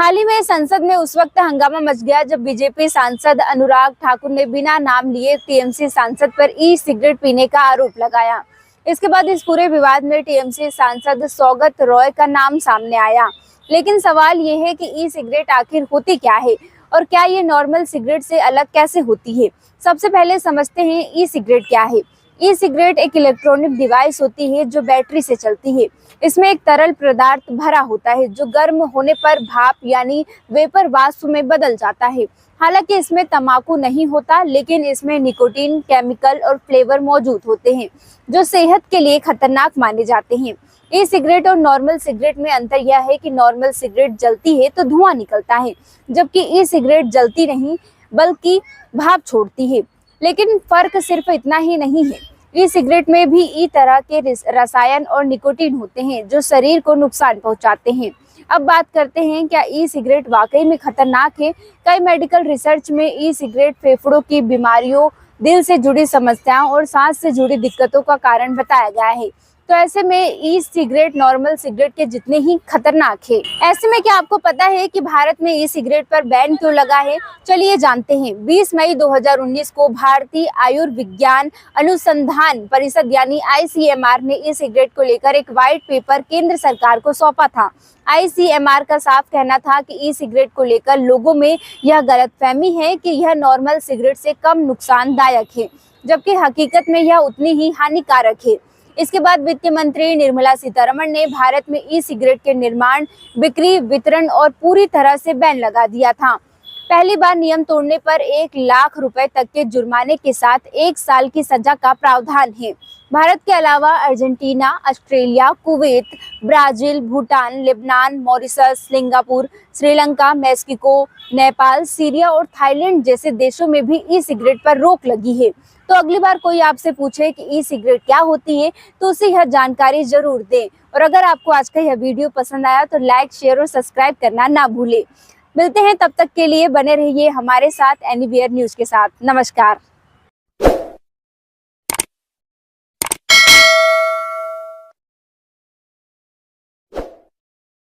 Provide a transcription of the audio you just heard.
हाल ही में संसद में उस वक्त हंगामा मच गया जब बीजेपी सांसद अनुराग ठाकुर ने बिना नाम लिए टीएमसी सांसद पर ई सिगरेट पीने का आरोप लगाया। इसके बाद इस पूरे विवाद में टीएमसी सांसद सौगत रॉय का नाम सामने आया। लेकिन सवाल ये है कि ई सिगरेट आखिर होती क्या है और क्या ये नॉर्मल सिगरेट से अलग कैसे होती है। सबसे पहले समझते हैं ई सिगरेट क्या है। ई सिगरेट एक इलेक्ट्रॉनिक डिवाइस होती है जो बैटरी से चलती है। इसमें एक तरल पदार्थ भरा होता है जो गर्म होने पर भाप यानी वेपर वाष्प में बदल जाता है। हालांकि इसमें तंबाकू नहीं होता, लेकिन इसमें निकोटीन, केमिकल और फ्लेवर मौजूद होते हैं जो सेहत के लिए खतरनाक माने जाते हैं। ई सिगरेट और नॉर्मल सिगरेट में अंतर यह है कि नॉर्मल सिगरेट जलती है तो धुआं निकलता है, जबकि ई सिगरेट जलती नहीं बल्कि भाप छोड़ती है। लेकिन फर्क सिर्फ इतना ही नहीं है, ई सिगरेट में भी ई तरह के रसायन और निकोटीन होते हैं जो शरीर को नुकसान पहुंचाते हैं। अब बात करते हैं क्या ई सिगरेट वाकई में खतरनाक है। कई मेडिकल रिसर्च में ई सिगरेट फेफड़ों की बीमारियों, दिल से जुड़ी समस्याओं और सांस से जुड़ी दिक्कतों का कारण बताया गया है। तो ऐसे में ई सिगरेट नॉर्मल सिगरेट के जितने ही खतरनाक है। ऐसे में क्या आपको पता है कि भारत में ई सिगरेट पर बैन क्यों लगा है? चलिए जानते हैं। 20 मई 2019 को भारतीय आयुर्विज्ञान अनुसंधान परिषद यानी ICMR ने ई सिगरेट को लेकर एक व्हाइट पेपर केंद्र सरकार को सौंपा था। ICMR का साफ कहना था कि ई सिगरेट को लेकर लोगों में यह गलतफहमी है कि यह नॉर्मल सिगरेट से कम नुकसानदायक है, जबकि हकीकत में यह उतनी ही हानिकारक है। इसके बाद वित्त मंत्री निर्मला सीतारमण ने भारत में ई सिगरेट के निर्माण, बिक्री, वितरण और पूरी तरह से बैन लगा दिया था। पहली बार नियम तोड़ने पर 1 लाख रुपए तक के जुर्माने के साथ 1 साल की सजा का प्रावधान है। भारत के अलावा Argentina, Australia, Kuwait, Brazil, Bhutan, Lebanon, Mauritius, Singapore, Sri Lanka, Mexico, Nepal, Syria और थाईलैंड जैसे देशों में भी ई सिगरेट पर रोक लगी है। तो अगली बार कोई आपसे पूछे कि ई सिगरेट क्या होती है तो उसे यह जानकारी जरूर दें। और अगर आपको आज का यह वीडियो पसंद आया तो लाइक, शेयर और सब्सक्राइब करना ना भूलें। मिलते हैं, तब तक के लिए बने रहिए हमारे साथ एनीवेयर न्यूज के साथ। नमस्कार।